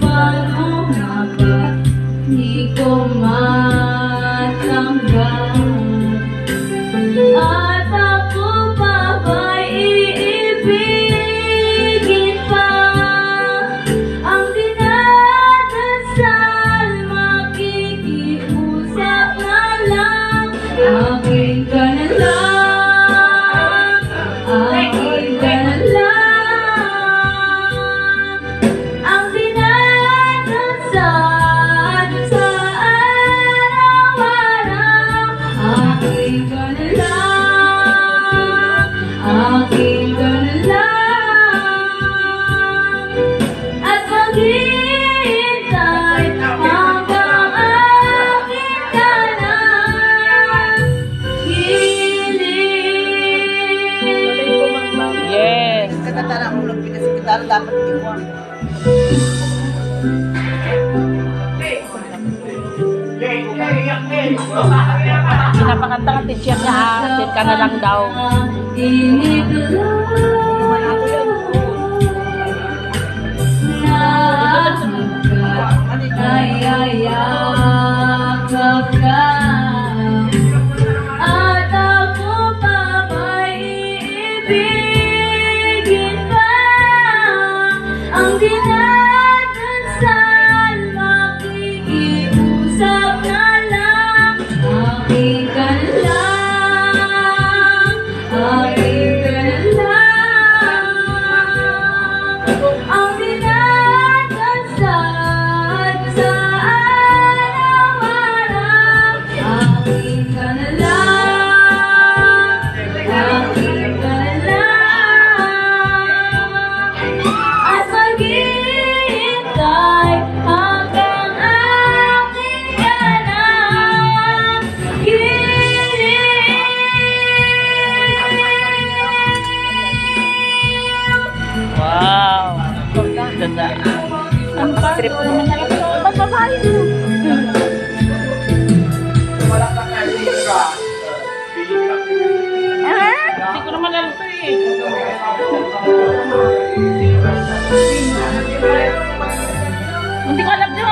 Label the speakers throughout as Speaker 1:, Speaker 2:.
Speaker 1: Paano nga ba di ko matanggap? At ako pa ba'y iibigin pa? Ang dinadasal, makikiusap na lang. Akin ka na lang, akin ka na lang. Ang dinadasal sa araw-araw. Akin ka na lang, akin ka na lang. At maghihintay hanggang akin ka na hiling.
Speaker 2: Yes.
Speaker 3: Katatara ko lang pinasikitara dapat iwan.
Speaker 2: Pinapakanta ka teacher niya, atin ka na lang daw.
Speaker 1: Nayayakap ka. At ako pa ba'y iibigin pa? Ang dinadasal, makikiusap na lang. Akin ka na lang, akin ka na lang. Ang dinadasal sa araw-araw. Akin ka na lang, akin ka na lang. At maghihintay hanggang akin ka na hiling.
Speaker 2: Wow. Ganda. Ang trip naman na lang. Ba't babae mo? Hindi ko naman alam ito eh. Hindi ko alam nyo.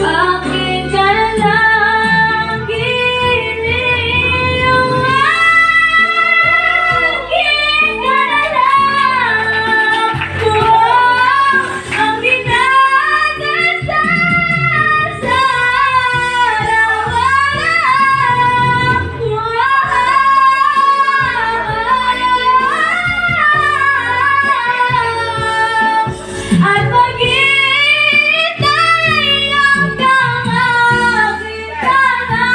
Speaker 1: Akin ka na lang, hiling. Akin ka na lang. Ang dinadasal sa araw-araw. At maghihintay hanggang akin ka na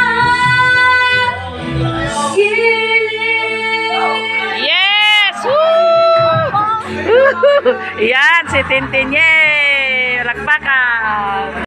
Speaker 1: hiling.
Speaker 2: Yes! Woo! Yan, si Tintin. Yay! Lakpakan!